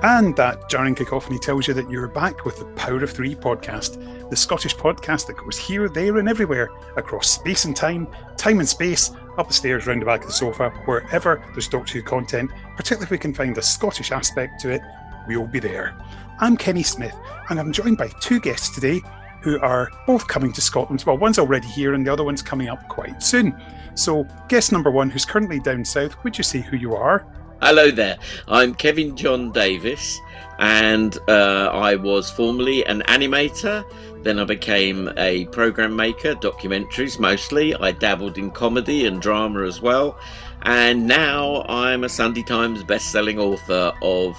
And that jarring cacophony tells you that you're back with the Power of Three podcast, the Scottish podcast that goes here, there and everywhere, across space and time and space, up the stairs, round the back of the sofa, wherever there's Doctor Who content, particularly if we can find a Scottish aspect to it, we'll be there. I'm Kenny Smith, and I'm joined by two guests today who are both coming to Scotland. Well, one's already here and the other one's coming up quite soon. So guest number one, who's currently down south, would you say who you are? Hello there, I'm Kevin Jon Davies, and I was formerly an animator, then I became a programme maker, documentaries mostly. I dabbled in comedy and drama as well, and now I'm a Sunday Times best-selling author of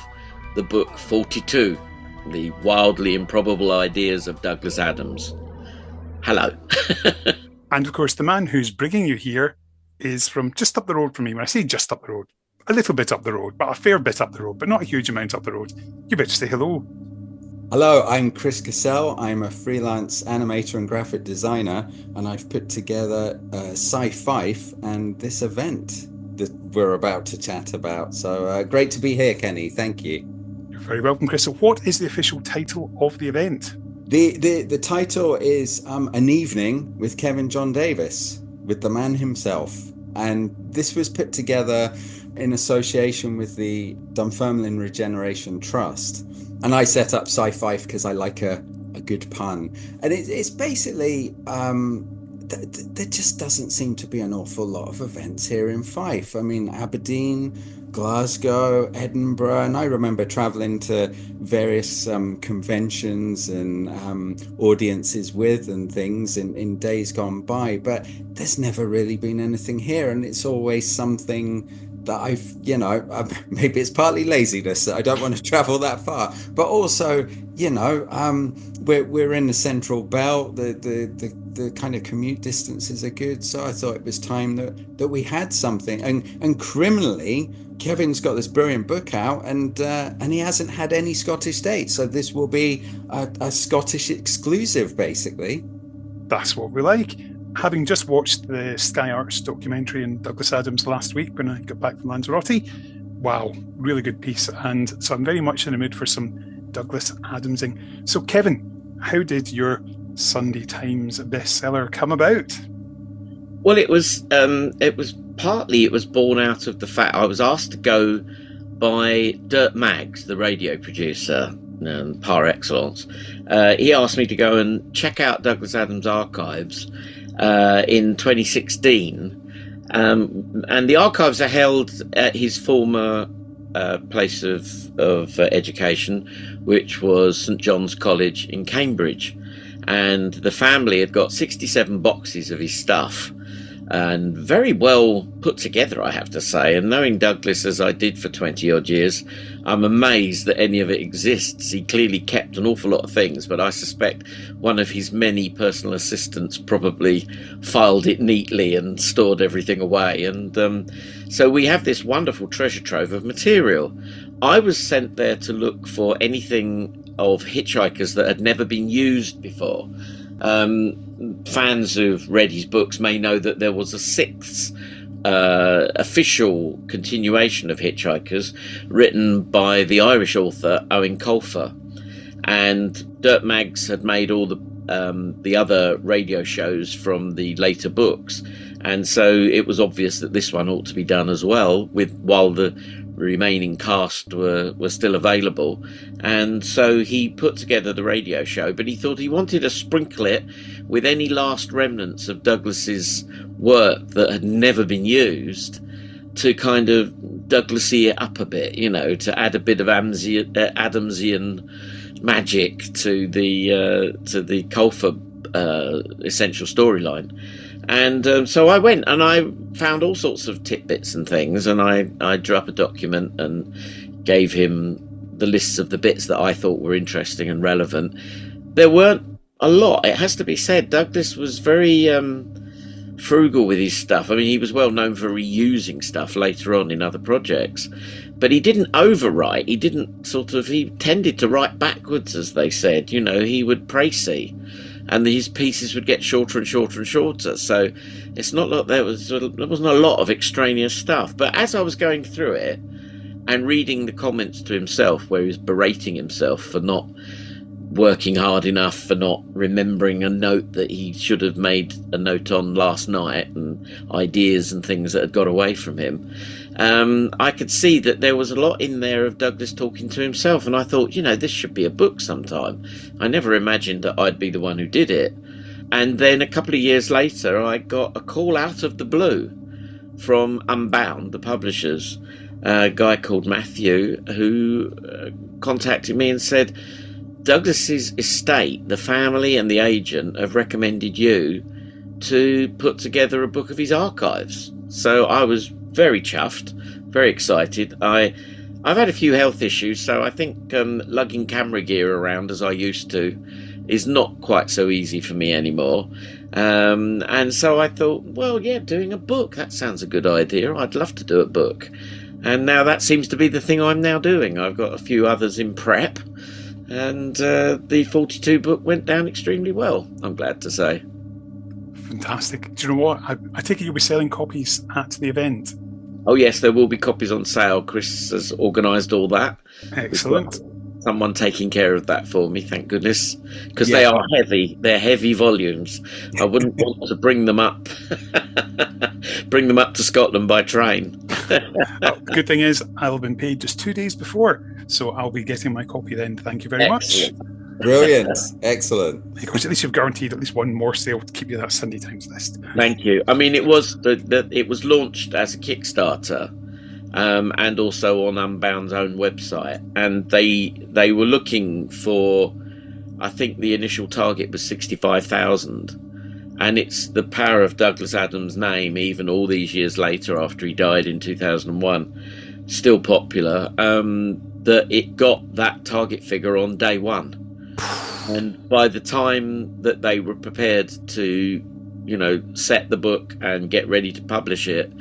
the book 42, The Wildly Improbable Ideas of Douglas Adams. Hello. And of course, the man who's bringing you here is from just up the road from me. When I say just up the road, a little bit up the road, but a fair bit up the road, but not a huge amount up the road. You better say hello. Hello, I'm Chris Cassell. I'm a freelance animator and graphic designer, and I've put together Sci-Fife and this event that we're about to chat about. So great to be here, Kenny. Thank you. You're very welcome, Chris. So what is the official title of the event? The title is An Evening with Kevin Jon Davies, with the man himself. And this was put together in association with the Dunfermline Regeneration Trust. And I set up Sci-Fife because I like a good pun. And it's basically, there just doesn't seem to be an awful lot of events here in Fife. I mean, Aberdeen, Glasgow, Edinburgh, and I remember travelling to various conventions and audiences with and things in days gone by, but there's never really been anything here, and it's always something that I've, maybe it's partly laziness that I don't want to travel that far, but also, we're in the Central Belt, the kind of commute distances are good, so I thought it was time that we had something, and criminally, Kevin's got this brilliant book out, and he hasn't had any Scottish dates, so this will be a Scottish exclusive, basically. That's what we like. Having just watched the Sky Arts documentary on Douglas Adams last week when I got back from Lanzarote, wow, really good piece. And so I'm very much in the mood for some Douglas Adamsing. So Kevin, how did your Sunday Times bestseller come about? Well, it was born out of the fact I was asked to go by Dirk Maggs, the radio producer, par excellence. He asked me to go and check out Douglas Adams' archives in 2016, and the archives are held at his former place of education, which was St John's College in Cambridge, and the family had got 67 boxes of his stuff, and very well put together, I have to say. And knowing Douglas as I did for 20 odd years, I'm amazed that any of it exists. He clearly kept an awful lot of things, but I suspect one of his many personal assistants probably filed it neatly and stored everything away. And so we have this wonderful treasure trove of material. I was sent there to look for anything of Hitchhikers that had never been used before. Fans who've read his books may know that there was a sixth official continuation of Hitchhikers written by the Irish author Owen Colfer, and Dirk Maggs had made all the other radio shows from the later books, and so it was obvious that this one ought to be done as well, while the remaining cast were still available. And so he put together the radio show, but he thought he wanted to sprinkle it with any last remnants of Douglas's work that had never been used, to kind of Douglasy it up a bit, to add a bit of Adamsian magic to the Colfer essential storyline. And so I went and I found all sorts of tidbits and things, and I drew up a document and gave him the lists of the bits that I thought were interesting and relevant. There weren't a lot, it has to be said. Douglas was very frugal with his stuff. I mean, he was well known for reusing stuff later on in other projects, but he didn't overwrite. He tended to write backwards, as they said. You know, he would précis, and his pieces would get shorter and shorter and shorter. So it's not like there wasn't a lot of extraneous stuff. But as I was going through it and reading the comments to himself, where he was berating himself for not working hard enough, for not remembering a note that he should have made a note on last night, and ideas and things that had got away from him, I could see that there was a lot in there of Douglas talking to himself, and I thought, this should be a book sometime. I never imagined that I'd be the one who did it. And then a couple of years later, I got a call out of the blue from Unbound, the publishers, a guy called Matthew, who contacted me and said, Douglas's estate, the family and the agent, have recommended you to put together a book of his archives. So I was very chuffed, very excited. I've had a few health issues, so I think lugging camera gear around as I used to is not quite so easy for me anymore. And so I thought, well, yeah, doing a book, that sounds a good idea. I'd love to do a book. And now that seems to be the thing I'm now doing. I've got a few others in prep. And the 42 book went down extremely well, I'm glad to say. Fantastic. Do you know what? I take it you'll be selling copies at the event. Oh, yes, there will be copies on sale. Chris has organised all that. Excellent. Someone taking care of that for me, thank goodness. Because they are heavy. They're heavy volumes. I wouldn't want to bring them up to Scotland by train. Well, the good thing is I'll have been paid just 2 days before, so I'll be getting my copy then. Thank you very much. Brilliant. Excellent. Because at least you've guaranteed at least one more sale to keep you that Sunday Times list. Thank you. I mean, it was it was launched as a Kickstarter, and also on Unbound's own website, and they were looking for, I think the initial target was 65,000. And it's the power of Douglas Adams' name, even all these years later after he died in 2001, still popular, that it got that target figure on day one. And by the time that they were prepared to, set the book and get ready to publish it,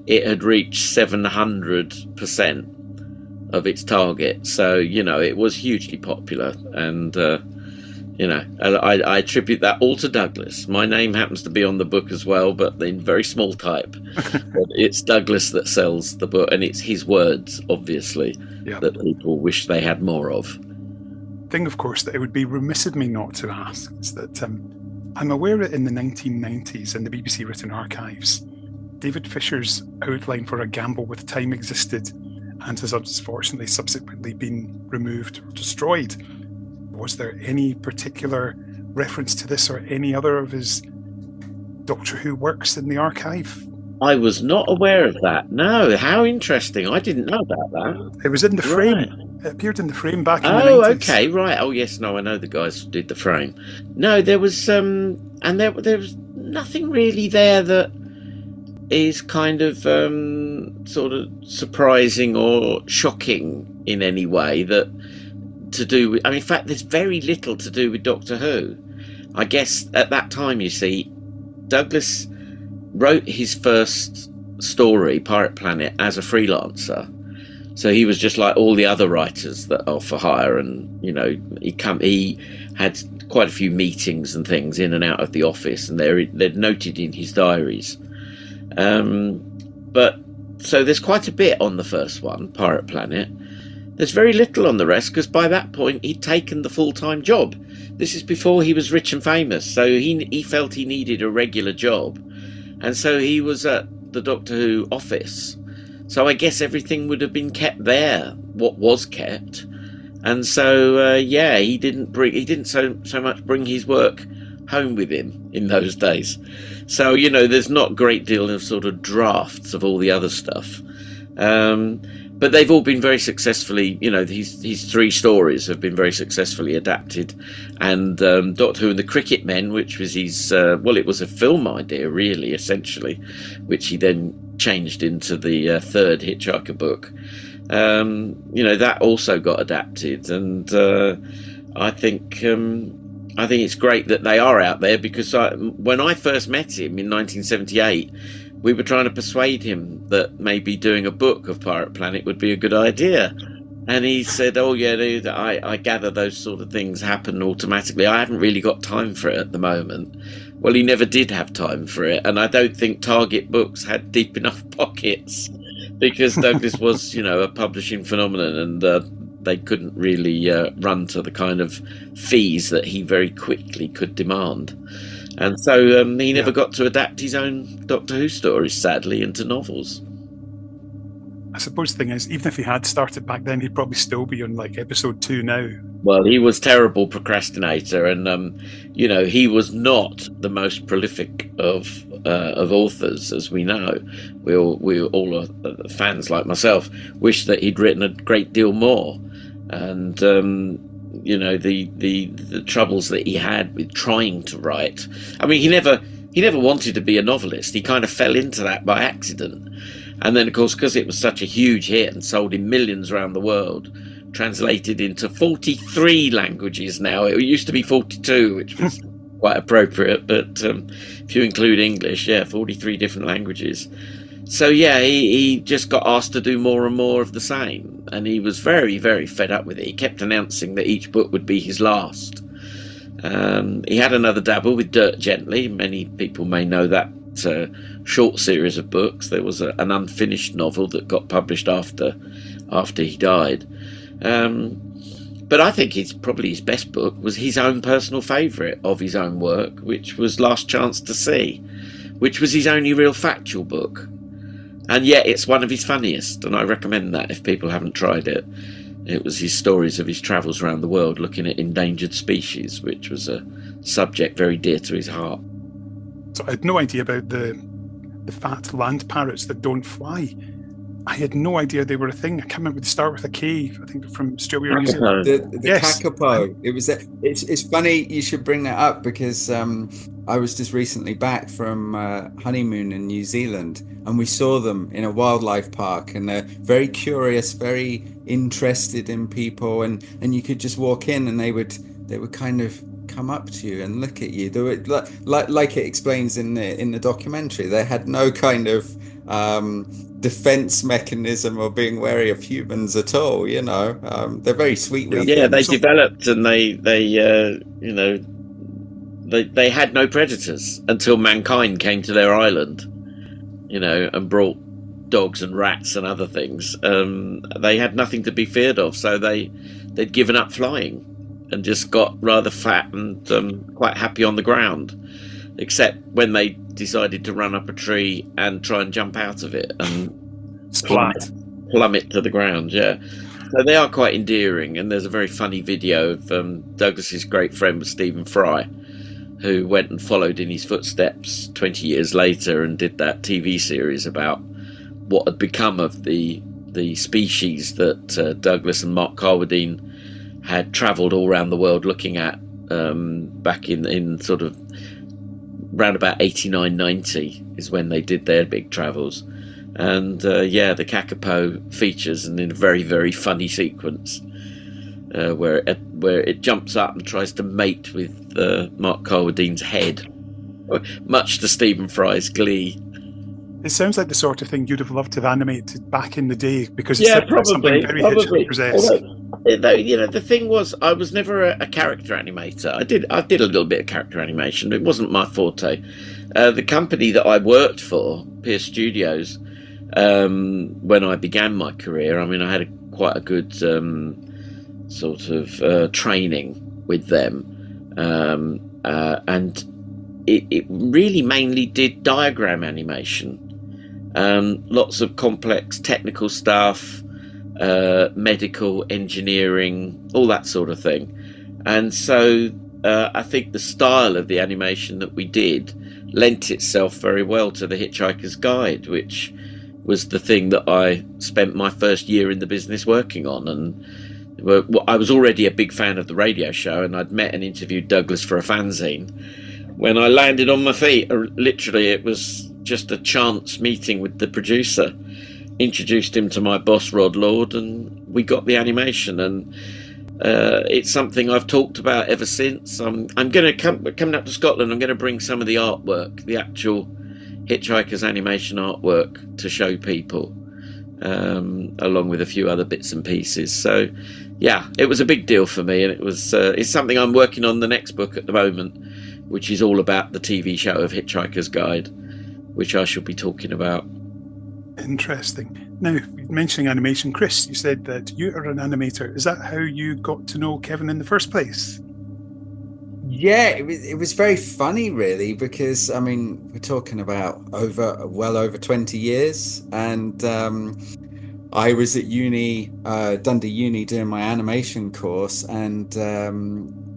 it had reached 700% of its target. So, it was hugely popular. And, I attribute that all to Douglas. My name happens to be on the book as well, but in very small type. But it's Douglas that sells the book, and it's his words, obviously, that people wish they had more of. Thing, of course, that it would be remiss of me not to ask is that I'm aware that in the 1990s in the BBC Written Archives, David Fisher's outline for A Gamble with Time existed and has unfortunately subsequently been removed or destroyed. Was there any particular reference to this or any other of his Doctor Who works in the archive? I was not aware of that. No, how interesting. I didn't know about that. It was in the frame. Right. It appeared in the frame back in the 90s. Oh, okay, right. Oh, yes, no, I know the guys who did the frame. No, there was, and there was nothing really there that is kind of sort of surprising or shocking in any way that to do with, in fact, there's very little to do with Doctor Who. I guess at that time, you see, Douglas wrote his first story, Pirate Planet, as a freelancer. So he was just like all the other writers that are for hire, and he had quite a few meetings and things in and out of the office, and they're noted in his diaries. But so there's quite a bit on the first one, Pirate Planet. There's very little on the rest, because by that point he'd taken the full-time job. This is before he was rich and famous, so he felt he needed a regular job, and so he was at the Doctor Who office. So I guess everything would have been kept there, what was kept, and so he didn't so much bring his work home with him in those days. So there's not a great deal of sort of drafts of all the other stuff. But they've all been very successfully, his 3 stories have been very successfully adapted. And Doctor Who and the Cricket Men, which was his, it was a film idea, really, essentially, which he then changed into the 3rd Hitchhiker book. That also got adapted. And I think it's great that they are out there, because when I first met him in 1978, we were trying to persuade him that maybe doing a book of Pirate Planet would be a good idea. And he said, oh, yeah, I gather those sort of things happen automatically. I haven't really got time for it at the moment. Well, he never did have time for it. And I don't think Target Books had deep enough pockets, because Douglas was, a publishing phenomenon, and they couldn't really run to the kind of fees that he very quickly could demand. And so he never got to adapt his own Doctor Who stories, sadly, into novels. I suppose the thing is, even if he had started back then, he'd probably still be on episode 2 now. Well, he was terrible procrastinator, and he was not the most prolific of authors, as we know. We all are fans like myself wish that he'd written a great deal more, and the troubles that he had with trying to write. I mean, he never wanted to be a novelist. He kind of fell into that by accident. And then, of course, because it was such a huge hit and sold in millions around the world, translated into 43 languages now. It used to be 42, which was quite appropriate. But if you include English, 43 different languages. So, he just got asked to do more and more of the same. And he was very, very fed up with it. He kept announcing that each book would be his last. He had another dabble with Dirt Gently. Many people may know that short series of books. There was an unfinished novel that got published after he died. But I think probably his best book was his own personal favourite of his own work, which was Last Chance to See, which was his only real factual book. And yet it's one of his funniest, and I recommend that if people haven't tried it. It was his stories of his travels around the world looking at endangered species, which was a subject very dear to his heart. So I had no idea about the fat land parrots that don't fly. I had no idea they were a thing. I can't remember. They start with a K, I think, from Australia or New Zealand. The kakapo. It was. It's funny you should bring that up, because I was just recently back from honeymoon in New Zealand, and we saw them in a wildlife park, and they're very curious, very interested in people, and you could just walk in, and they would kind of come up to you and look at you. They were, like it explains in the documentary, they had no kind of defense mechanism or being wary of humans at all. They're very sweet with they developed, and they had no predators until mankind came to their island, and brought dogs and rats and other things. They had nothing to be feared of, so they'd given up flying and just got rather fat and quite happy on the ground, except when they decided to run up a tree and try and jump out of it and plummet to the ground. So they are quite endearing, and there's a very funny video of Douglas's great friend was Stephen Fry, who went and followed in his footsteps 20 years later and did that TV series about what had become of the species that Douglas and Mark Carwadine had travelled all around the world looking at back in sort of round about 89, 90 is when they did their big travels. And the kakapo features in a very, very funny sequence where it jumps up and tries to mate with Mark Carwadine's head, much to Stephen Fry's glee. It sounds like the sort of thing you'd have loved to have animated back in the day, because it's probably very Hitchhiker's-esque. The thing was, I was never a character animator. I did a little bit of character animation, but it wasn't my forte. The company that I worked for, Pierce Studios, when I began my career, I mean, I had quite a good sort of training with them, and it really mainly did diagram animation. Lots of complex technical stuff, medical, engineering, all that sort of thing. And so I think the style of the animation that we did lent itself very well to The Hitchhiker's Guide, which was the thing that I spent my first year in the business working on. And I was already a big fan of the radio show, and I'd met and interviewed Douglas for a fanzine. When I landed on my feet, literally, it was just a chance meeting with the producer. Introduced him to my boss, Rod Lord, and we got the animation. And it's something I've talked about ever since. I'm going to coming up to Scotland. I'm going to bring some of the artwork, the actual Hitchhiker's animation artwork, to show people, along with a few other bits and pieces. So, yeah, it was a big deal for me, and it's something I'm working on the next book at the moment, which is all about the TV show of Hitchhiker's Guide, which I shall be talking about. Interesting. Now, mentioning animation, Chris, you said that you are an animator. Is that how you got to know Kevin in the first place? Yeah, it was very funny, really, because I mean, we're talking about well over 20 years, and I was at uni, Dundee Uni, doing my animation course, and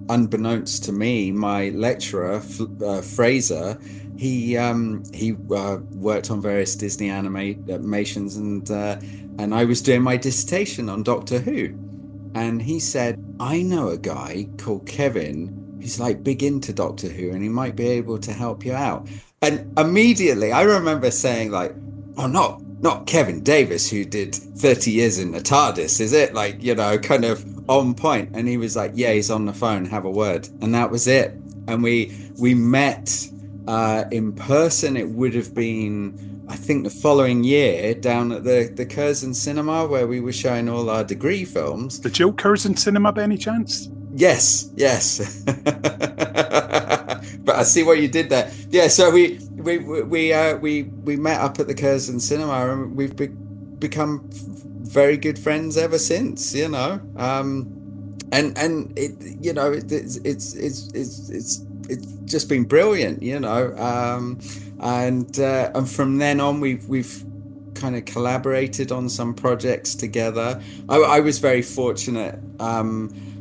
unbeknownst to me, my lecturer, Fraser, he worked on various Disney animations, and I was doing my dissertation on Doctor Who, and he said, I know a guy called Kevin who's like big into Doctor Who, and he might be able to help you out. And immediately I remember saying, like, oh, not Kevin Davies, who did 30 years in the TARDIS, is it? Like, you know, kind of on point. And he was like, yeah, he's on the phone, have a word. And that was it. And we met in person. It would have been, I think, the following year down at the Curzon Cinema, where we were showing all our degree films. The Jill Curzon Cinema, by any chance? Yes. But I see what you did there. Yeah, so we met up at the Curzon Cinema, and we've become very good friends ever since. You know, and it, you know, it's just been brilliant. You know, and from then on we've kind of collaborated on some projects together. I was very fortunate.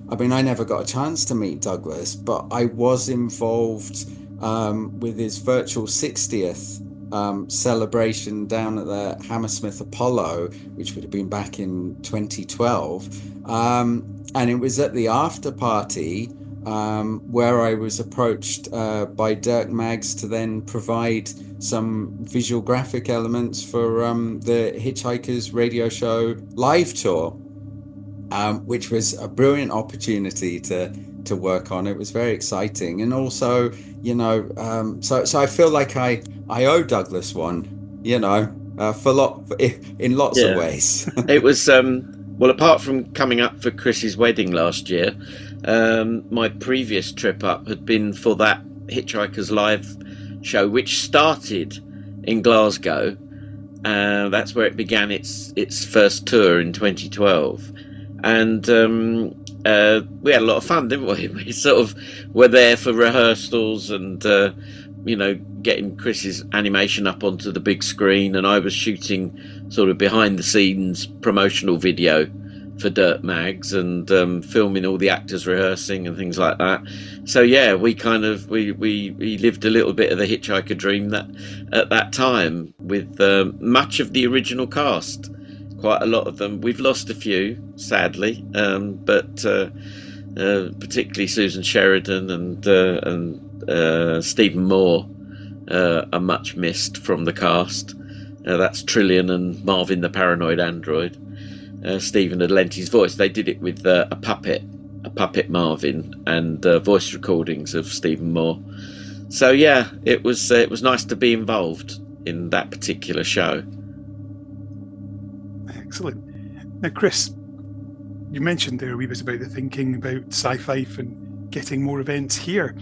I mean, I never got a chance to meet Douglas, but I was involved with his virtual 60th celebration down at the Hammersmith Apollo, which would have been back in 2012. And it was at the after party where I was approached by Dirk Maggs to then provide some visual graphic elements for the Hitchhiker's radio show live tour. Which was a brilliant opportunity to work on. It was very exciting, and also, you know, so I feel like I owe Douglas one, you know, in lots of ways. It was well, apart from coming up for Chris's wedding last year, my previous trip up had been for that Hitchhiker's Live show, which started in Glasgow. That's where it began its first tour in 2012. And we had a lot of fun, didn't we? We sort of were there for rehearsals and, you know, getting Chris's animation up onto the big screen. And I was shooting sort of behind the scenes promotional video for Dirk Maggs and filming all the actors rehearsing and things like that. So, yeah, we kind of we lived a little bit of the Hitchhiker dream that at that time with much of the original cast. Quite a lot of them. We've lost a few, sadly, but particularly Susan Sheridan and Stephen Moore are much missed from the cast. That's Trillian and Marvin the Paranoid Android. Stephen had lent his voice. They did it with a puppet Marvin, and voice recordings of Stephen Moore. So yeah, it was nice to be involved in that particular show. Excellent. Now, Chris, you mentioned there a wee bit about the thinking about sci-fi and getting more events here.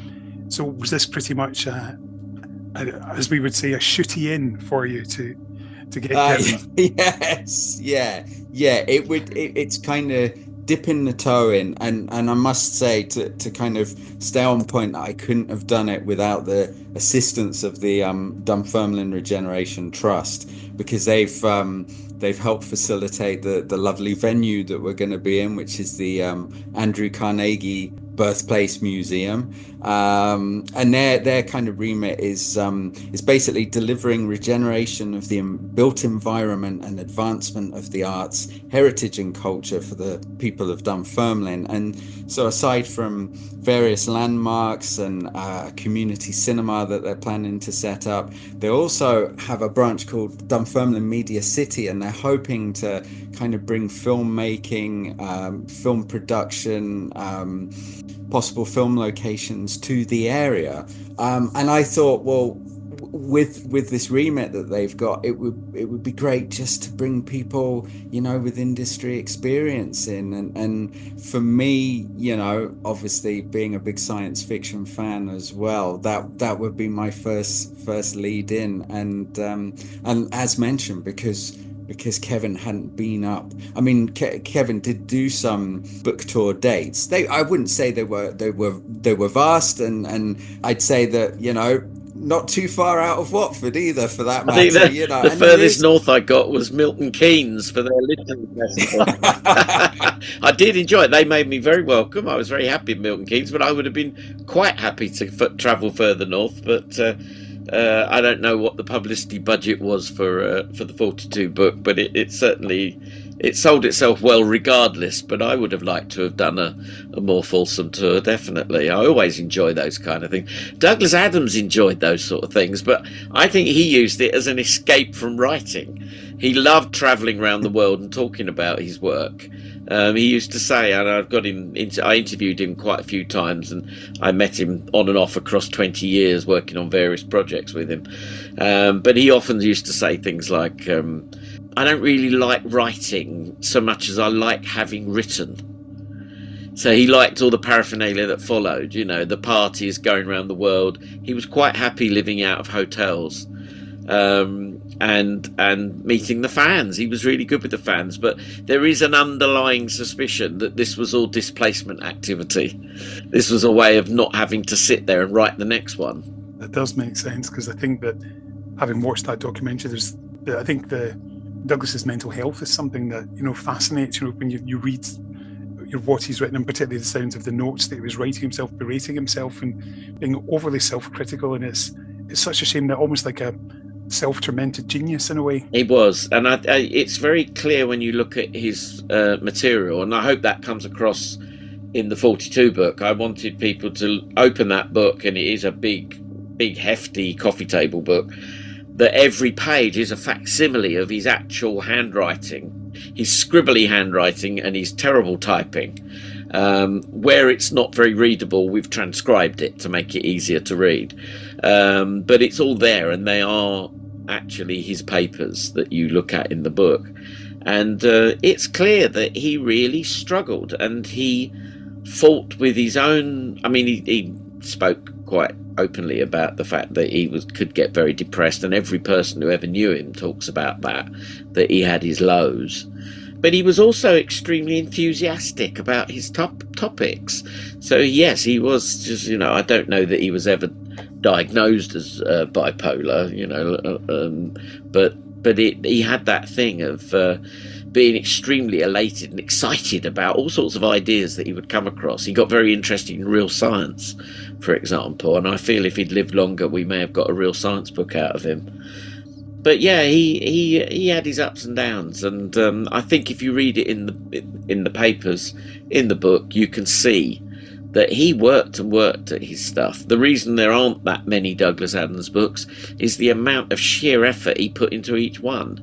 So was this pretty much, as we would say, a shooty in for you to get Kevin? Yes, yeah. It's kind of dipping the toe in, and I must say to kind of stay on point, that I couldn't have done it without the assistance of the Dunfermline Regeneration Trust, because they've helped facilitate the lovely venue that we're going to be in, which is the Andrew Carnegie Birthplace Museum, and their kind of remit is basically delivering regeneration of the built environment and advancement of the arts, heritage and culture for the people of Dunfermline. And so aside from various landmarks and community cinema that they're planning to set up, they also have a branch called Dunfermline Media City, and they're hoping to kind of bring filmmaking, film production, possible film locations to the area. And I thought, well, with this remit that they've got, it would be great just to bring people, with industry experience in. And for me, obviously being a big science fiction fan as well, that would be my first lead in. And as mentioned, because Kevin hadn't been up. I mean, Kevin did do some book tour dates. I wouldn't say they were vast, and I'd say that not too far out of Watford either, for that matter. I think the furthest north I got was Milton Keynes for their literary festival. I did enjoy it. They made me very welcome. I was very happy in Milton Keynes, but I would have been quite happy to travel further north. But I don't know what the publicity budget was for the 42 book, but it certainly sold itself well regardless. But I would have liked to have done a more fulsome tour, definitely. I always enjoy those kind of things. Douglas Adams enjoyed those sort of things, but I think he used it as an escape from writing. He loved travelling around the world and talking about his work. He used to say, and I interviewed him quite a few times, and I met him on and off across 20 years working on various projects with him. But he often used to say things like, I don't really like writing so much as I like having written. So he liked all the paraphernalia that followed, the parties going around the world. He was quite happy living out of hotels. And meeting the fans. He was really good with the fans, but there is an underlying suspicion that this was all displacement activity. This was a way of not having to sit there and write the next one. That does make sense, because I think that, having watched that documentary, I think Douglas's mental health is something that fascinates. When you read what he's written, and particularly the sounds of the notes that he was writing himself, berating himself, and being overly self-critical, and it's such a shame that almost like a self-tormented genius in a way. He was, and it's very clear when you look at his material, and I hope that comes across in the 42 book. I wanted people to open that book, and it is a big hefty coffee table book, that every page is a facsimile of his actual handwriting, his scribbly handwriting and his terrible typing. Where it's not very readable, we've transcribed it to make it easier to read. But it's all there, and they are actually his papers that you look at in the book. And it's clear that he really struggled, and he fought with his own... I mean, he spoke quite openly about the fact that he could get very depressed, and every person who ever knew him talks about that he had his lows. But he was also extremely enthusiastic about his topics. So yes, he was just, I don't know that he was ever diagnosed as bipolar, but he had that thing of being extremely elated and excited about all sorts of ideas that he would come across. He got very interested in real science, for example, and I feel if he'd lived longer, we may have got a real science book out of him. But yeah, he had his ups and downs, and I think if you read it in the papers, in the book, you can see that he worked at his stuff. The reason there aren't that many Douglas Adams books is the amount of sheer effort he put into each one,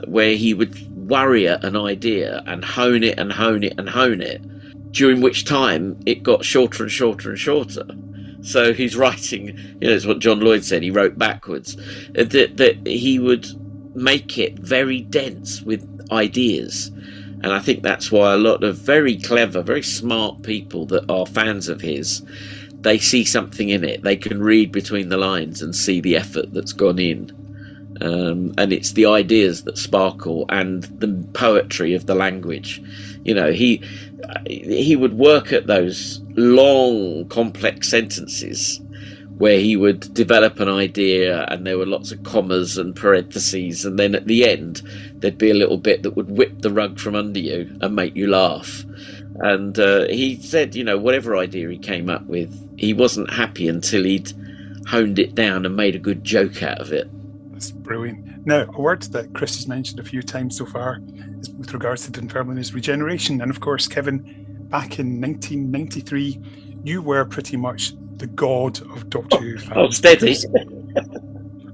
where he would worry at an idea and hone it and hone it and hone it, during which time it got shorter and shorter and shorter. So he's writing, it's what John Lloyd said, he wrote backwards, that he would make it very dense with ideas. And I think that's why a lot of very clever, very smart people that are fans of his, they see something in it. They can read between the lines and see the effort that's gone in. And it's the ideas that sparkle and the poetry of the language. He would work at those long, complex sentences where he would develop an idea and there were lots of commas and parentheses, and then at the end there'd be a little bit that would whip the rug from under you and make you laugh. And he said, whatever idea he came up with, he wasn't happy until he'd honed it down and made a good joke out of it. That's brilliant. Now, a word that Chris has mentioned a few times so far is with regards to Dunfermline is regeneration. And of course, Kevin, back in 1993, you were pretty much the god of Doctor Who fans. Oh, steady.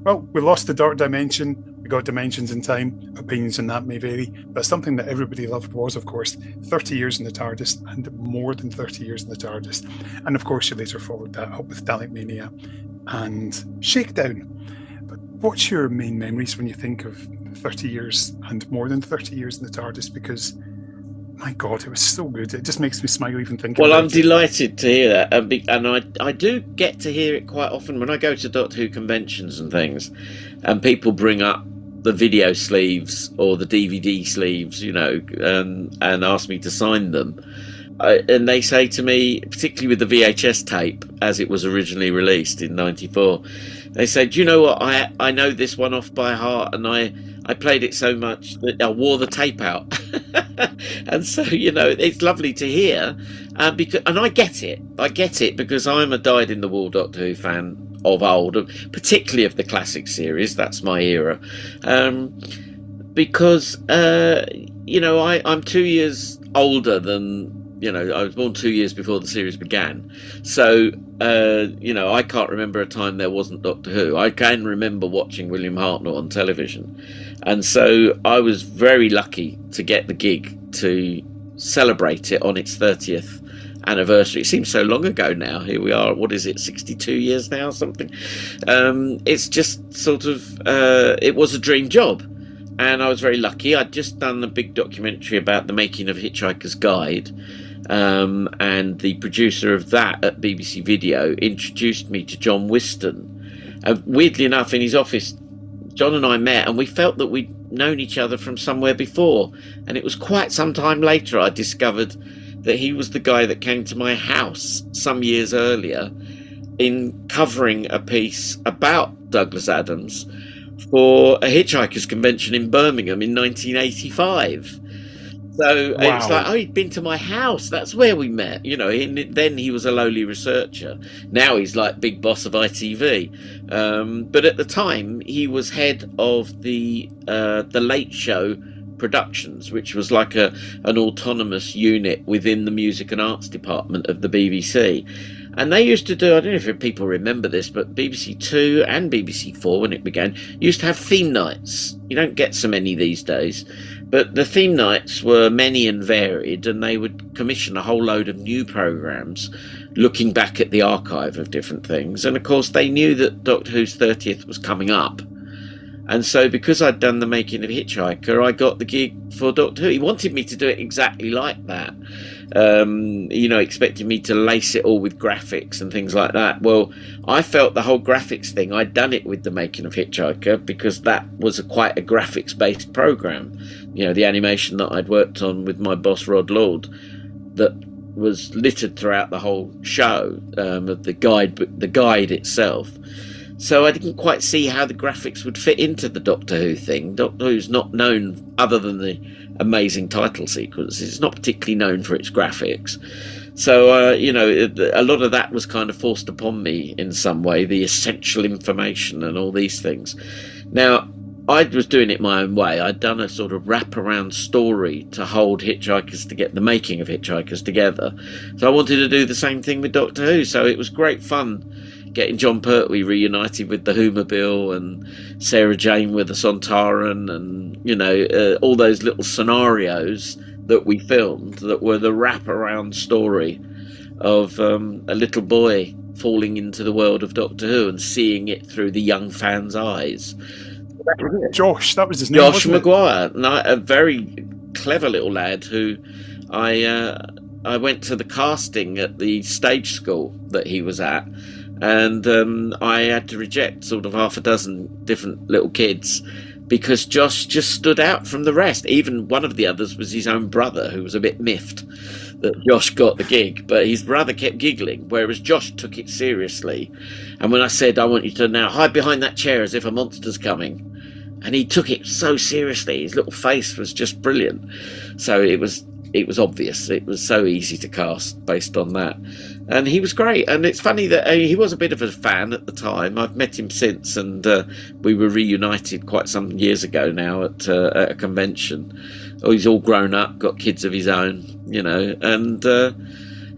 Well, we lost the dark dimension. We got dimensions in time. Opinions on that may vary. But something that everybody loved was, of course, 30 years in the TARDIS and more than 30 years in the TARDIS. And of course, you later followed that up with Dalek Mania and Shakedown. But what's your main memories when you think of 30 years and more than 30 years in the TARDIS? Because, my God, it was so good. It just makes me smile even thinking about it. Well, I'm delighted to hear that. And I do get to hear it quite often when I go to Doctor Who conventions and things, and people bring up the video sleeves or the DVD sleeves, and ask me to sign them. And they say to me, particularly with the VHS tape, as it was originally released in 94, they say, do you know what, I know this one off by heart, and I played it so much that I wore the tape out. And so, it's lovely to hear, and I get it because I'm a dyed-in-the-wool Doctor Who fan of old, particularly of the classic series. That's my era. Because, I'm 2 years older than, I was born 2 years before the series began. So, I can't remember a time there wasn't Doctor Who. I can remember watching William Hartnell on television. And so I was very lucky to get the gig to celebrate it on its 30th anniversary. It seems so long ago now. Here we are, 62 years now, something. It's just sort of, it was a dream job. And I was very lucky. I'd just done a big documentary about the making of Hitchhiker's Guide. And the producer of that at BBC Video introduced me to John Whiston. Weirdly enough, in his office, John and I met, and we felt that we'd known each other from somewhere before. And it was quite some time later I discovered that he was the guy that came to my house some years earlier in covering a piece about Douglas Adams for a Hitchhikers convention in Birmingham in 1985. So wow. It's like, he'd been to my house. That's where we met. Then he was a lowly researcher. Now he's like big boss of ITV. But at the time, he was head of the Late Show Productions, which was like an autonomous unit within the music and arts department of the BBC. And they used to do, I don't know if people remember this, but BBC 2 and BBC 4, when it began, used to have theme nights. You don't get so many these days. But the theme nights were many and varied, and they would commission a whole load of new programmes looking back at the archive of different things. And of course, they knew that Doctor Who's 30th was coming up. And so because I'd done the making of Hitchhiker, I got the gig for Doctor Who. He wanted me to do it exactly like that. Expecting me to lace it all with graphics and things like that. Well, I felt the whole graphics thing, I'd done it with the making of Hitchhiker because that was quite a graphics-based programme. The animation that I'd worked on with my boss Rod Lord that was littered throughout the whole show, of the guide itself. So I didn't quite see how the graphics would fit into the Doctor Who thing. Doctor Who's not known, other than the amazing title sequences, it's not particularly known for its graphics. So, a lot of that was kind of forced upon me in some way, the essential information and all these things. Now, I was doing it my own way. I'd done a sort of wraparound story to hold Hitchhikers to get the making of Hitchhikers together. So I wanted to do the same thing with Doctor Who. So it was great fun getting John Pertwee reunited with the Whomobile and Sarah Jane with the Sontaran and, all those little scenarios that we filmed that were the wraparound story of a little boy falling into the world of Doctor Who and seeing it through the young fan's eyes. Josh, that was his name. Josh Maguire, a very clever little lad who I went to the casting at the stage school that he was at, and I had to reject sort of half a dozen different little kids because Josh just stood out from the rest. Even one of the others was his own brother, who was a bit miffed that Josh got the gig, but his brother kept giggling, whereas Josh took it seriously. And when I said, I want you to now hide behind that chair as if a monster's coming, and he took it so seriously, his little face was just brilliant. So it was it was obvious. It was so easy to cast based on that. And he was great. And it's funny that he was a bit of a fan at the time. I've met him since, and we were reunited quite some years ago now at a convention. Oh, he's all grown up, got kids of his own, and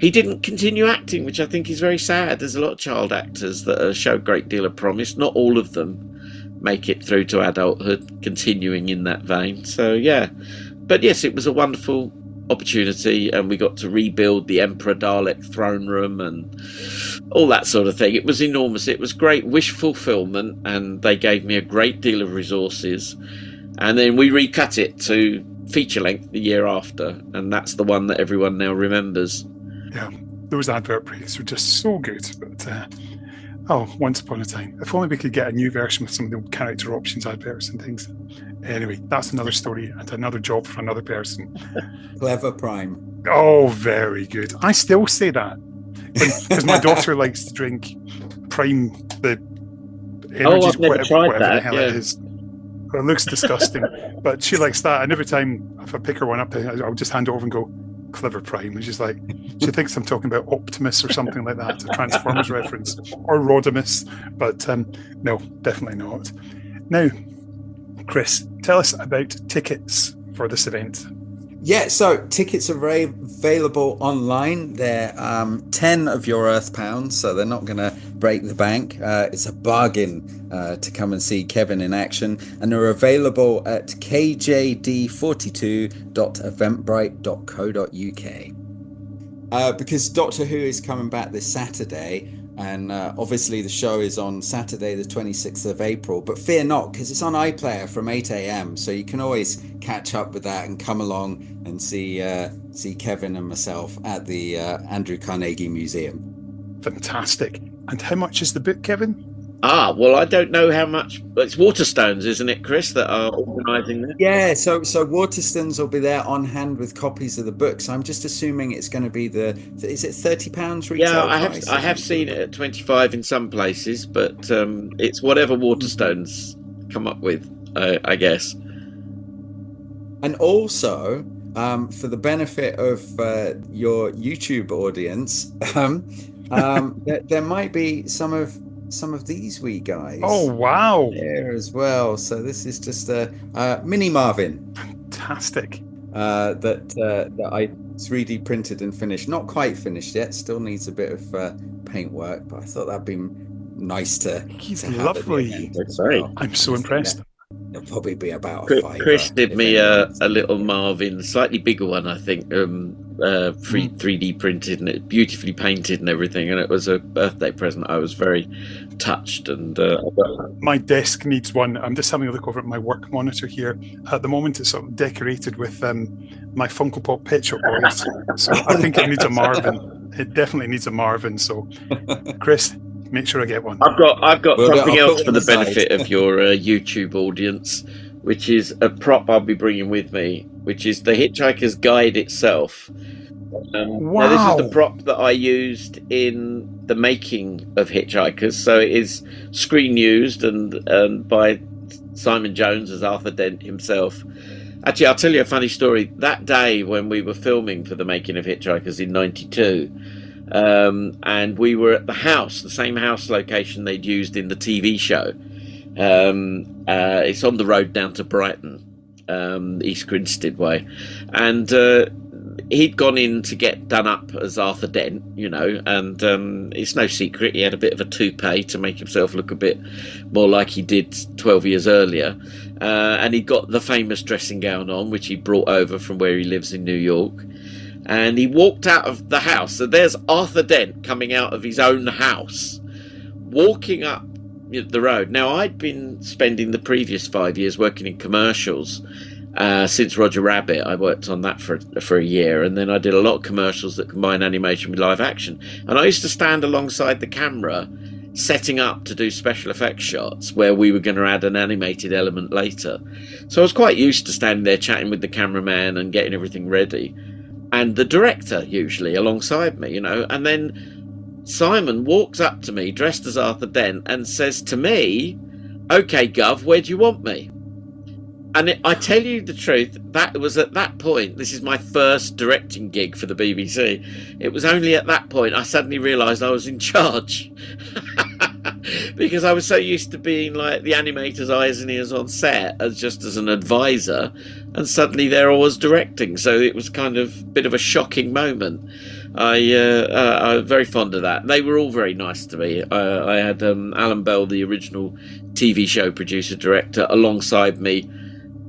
he didn't continue acting, which I think is very sad. There's a lot of child actors that show a great deal of promise. Not all of them make it through to adulthood, continuing in that vein. So, yeah. But yes, it was a wonderful opportunity, and we got to rebuild the Emperor Dalek throne room and all that sort of thing. It was enormous. It was great wish fulfillment, and they gave me a great deal of resources. And then we recut it to feature length the year after, and that's the one that everyone now remembers. Yeah, those advert breaks were just so good. But once upon a time, if only we could get a new version with some of the old character options adverts and things. Anyway, that's another story and another job for another person. Clever Prime. Oh, very good. I still say that because my daughter likes to drink Prime, the energy, I've never tried that. The hell it is. Well, it looks disgusting, but she likes that. And every time if I pick her one up, I'll just hand it over and go, Clever Prime. And she's like, she thinks I'm talking about Optimus or something like that, a Transformers reference, or Rodimus. But no, definitely not. Now, Chris, tell us about tickets for this event. Yeah, so tickets are available online. They're 10 of your Earth pounds, so they're not going to break the bank. It's a bargain to come and see Kevin in action. And they're available at kjd42.eventbrite.co.uk. Because Doctor Who is coming back this Saturday, and obviously the show is on Saturday the 26th of April, but fear not, because it's on iPlayer from 8 a.m, so you can always catch up with that and come along and see Kevin and myself at the Andrew Carnegie Museum. Fantastic. And how much is the book, Kevin? Well, I don't know how much. It's Waterstones, isn't it, Chris, that are organising this? Yeah, so Waterstones will be there on hand with copies of the books. I'm just assuming it's going to be is it £30 retail? Yeah, price? I have seen it at 25 in some places, but it's whatever Waterstones come up with, I guess. And also, for the benefit of your YouTube audience, there might be some of these wee guys. Oh, wow. There as well. So this is just a mini Marvin. Fantastic. That I 3D printed and finished. Not quite finished yet. Still needs a bit of paint work, but I thought that'd be nice to. He's lovely. Right. I'm so impressed. It'll probably be about a $5. Chris did me a little Marvin, slightly bigger one, I think. 3D printed, and it beautifully painted and everything, and it was a birthday present. I was very touched, and my desk needs one. I'm just having a look over at my work monitor here. At the moment, it's sort of decorated with my Funko Pop Pet Shop Boys, so I think it needs a Marvin. It definitely needs a Marvin. So, Chris, make sure I get one. I've got something else for the benefit of your YouTube audience, which is a prop I'll be bringing with me, which is the Hitchhiker's Guide itself. Wow. Now, this is the prop that I used in the making of Hitchhikers. So it is screen used and by Simon Jones as Arthur Dent himself. Actually, I'll tell you a funny story. That day when we were filming for the making of Hitchhikers in '92, and we were at the same house location they'd used in the TV show. It's on the road down to Brighton, East Grinstead way, and he'd gone in to get done up as Arthur Dent, and it's no secret he had a bit of a toupee to make himself look a bit more like he did 12 years earlier, and he got the famous dressing gown on, which he brought over from where he lives in New York, and he walked out of the house. So there's Arthur Dent coming out of his own house, walking up the road. Now, I'd been spending the previous 5 years working in commercials. Since Roger Rabbit, I worked on that for a year, and then I did a lot of commercials that combine animation with live action. And I used to stand alongside the camera, setting up to do special effects shots where we were going to add an animated element later. So I was quite used to standing there chatting with the cameraman and getting everything ready, and the director usually alongside me, And then Simon walks up to me dressed as Arthur Dent and says to me, "Okay, Gov, where do you want me?" And I tell you the truth, that was at that point, this is my first directing gig for the BBC. It was only at that point I suddenly realised I was in charge. Because I was so used to being like the animator's eyes and ears on set as an advisor, and suddenly there I was directing. So it was kind of a bit of a shocking moment. I was very fond of that. They were all very nice to me. I had Alan Bell, the original TV show producer director, alongside me,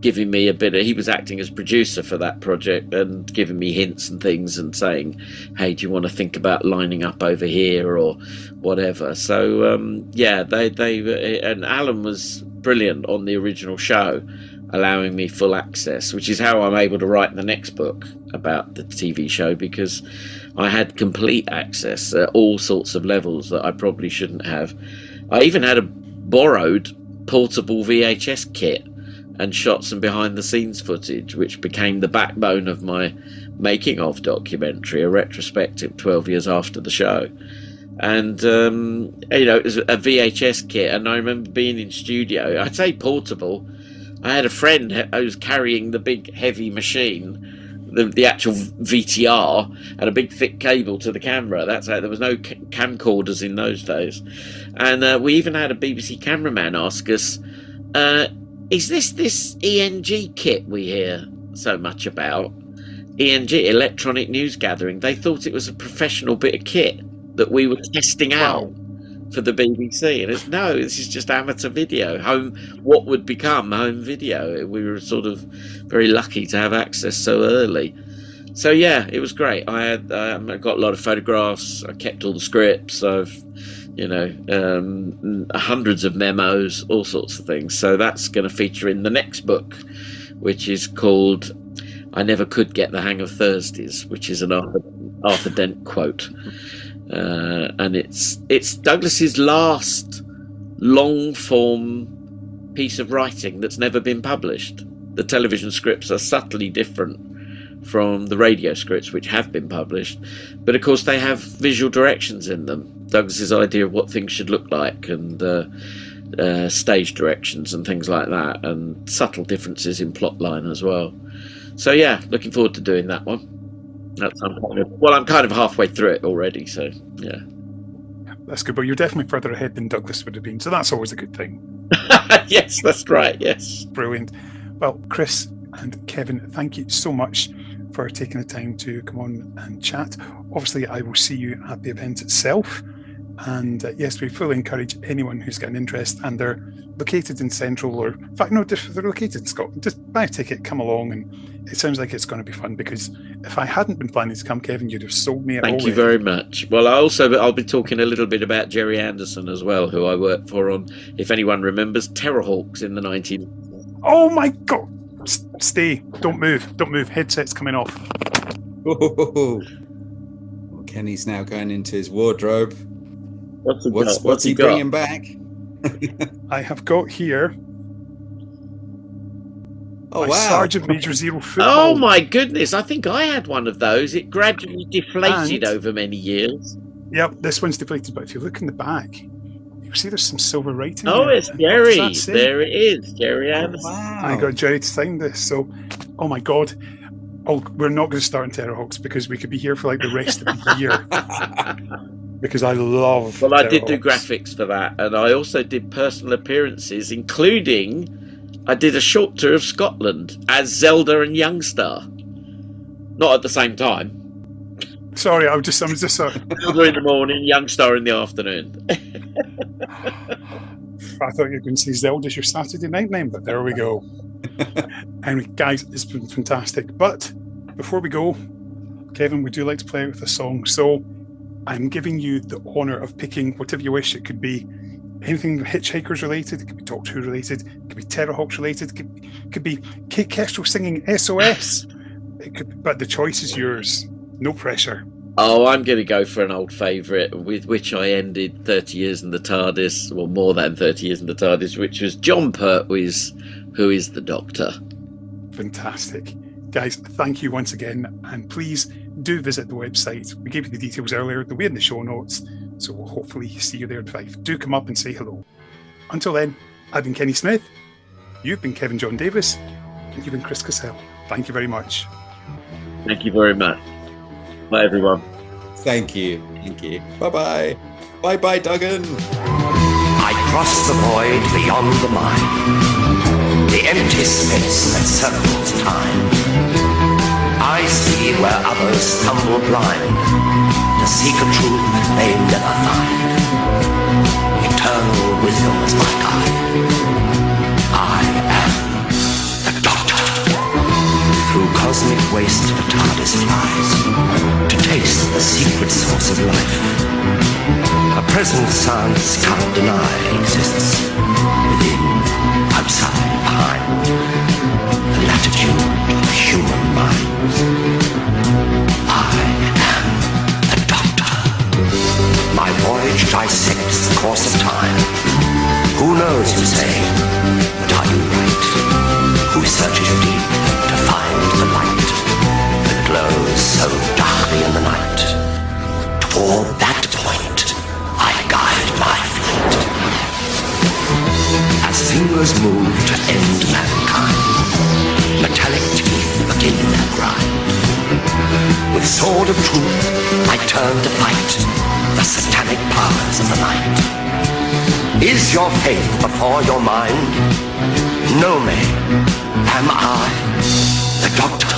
giving me he was acting as producer for that project and giving me hints and things and saying, hey, do you want to think about lining up over here or whatever? So they and Alan was brilliant on the original show, allowing me full access, which is how I'm able to write the next book about the TV show, because I had complete access at all sorts of levels that I probably shouldn't have. I even had a borrowed portable VHS kit and shot some behind the scenes footage, which became the backbone of my making of documentary, a retrospective 12 years after the show. And it was a VHS kit, and I remember being in studio. I'd say portable. I had a friend who was carrying the big heavy machine, the actual VTR, and a big thick cable to the camera. That's how there was no camcorders in those days. And we even had a BBC cameraman ask us, is this ENG kit we hear so much about? ENG, electronic news gathering. They thought it was a professional bit of kit that we were testing out for the BBC. And no, this is just amateur video, what would become home video. We were sort of very lucky to have access so early. So yeah, it was great. I got a lot of photographs. I kept all the scripts. I've hundreds of memos, all sorts of things. So that's going to feature in the next book, which is called I Never Could Get the Hang of Thursdays, which is an Arthur Dent quote. And it's Douglas's last long-form piece of writing that's never been published. The television scripts are subtly different from the radio scripts, which have been published, but of course they have visual directions in them. Douglas's idea of what things should look like, and stage directions and things like that, and subtle differences in plot line as well. So yeah, looking forward to doing that one. I'm kind of halfway through it already, so yeah. That's good, but you're definitely further ahead than Douglas would have been, so that's always a good thing. Yes, that's right, yes. Brilliant. Well, Chris and Kevin, thank you so much for taking the time to come on and chat. Obviously, I will see you at the event itself. And yes, we fully encourage anyone who's got an interest and they're located in Central, or in fact, no, they're located in Scotland, just buy a ticket, come along, and it sounds like it's going to be fun, because if I hadn't been planning to come, Kevin, you'd have sold me it already. Thank you very much. Well, I'll be talking a little bit about Jerry Anderson as well, who I worked for on, if anyone remembers, Terrorhawks in the 19... Oh my God! Stay. Don't move. Headset's coming off. Well, Kenny's now going into his wardrobe. What's he bringing back? I have got here. Oh, wow. Sergeant Major Zero football. Oh my goodness, I think I had one of those. It gradually deflated over many years. Yep, this one's deflated, but if you look in the back, you see there's some silver writing. Oh, it's Jerry. There it is, Jerry Anderson. Wow. I got Jerry to sign this, so oh my God. Oh, we're not going to start on Terrorhawks, because we could be here for like the rest of the year. Because I love Well, I did do graphics for that, and I also did personal appearances, including I did a short tour of Scotland as Zelda and Youngstar. Not at the same time. Sorry, I'm just sorry. Zelda in the morning, Youngstar in the afternoon. I thought you were going to say Zelda's your Saturday night name, but there we go. Anyway, guys, it's been fantastic. But before we go, Kevin, we do like to play with a song. So I'm giving you the honour of picking whatever you wish. It could be anything Hitchhikers related, it could be Doctor Who related, it could be Terrorhawks related, it could be Kate Kestrel singing SOS. But the choice is yours. No pressure. Oh, I'm going to go for an old favourite with which I ended 30 years in the TARDIS, or more than 30 years in the TARDIS, which was John Pertwee's Who is the Doctor? Fantastic. Guys, thank you once again, and please do visit the website. We gave you the details earlier, they'll be in the show notes, so we'll hopefully see you there at 5. Do come up and say hello. Until then, I've been Kenny Smith. You've been Kevin Jon Davies, and you've been Chris Cassell. Thank you very much. Thank you very much. Bye, everyone. Thank you. Bye-bye. Bye-bye, Duggan. I cross the void beyond the mind, the empty space that circles time. I see where others stumble blind to seek a truth they never find. Eternal wisdom is my guide. I am the Doctor. Through cosmic waste the TARDIS flies to taste the secret source of life. A present science can't deny exists within, outside, behind the latitude of human minds. I am the Doctor. My voyage dissects the course of time. Who knows, you say, but are you right? Who searches deep to find the light that glows so darkly in the night? Toward that point I guide my fleet. As fingers move to end mankind, metallic teeth begin their grind. With sword of truth I turn to fight the satanic powers of the night. Is your faith before your mind? Know me, am I the Doctor?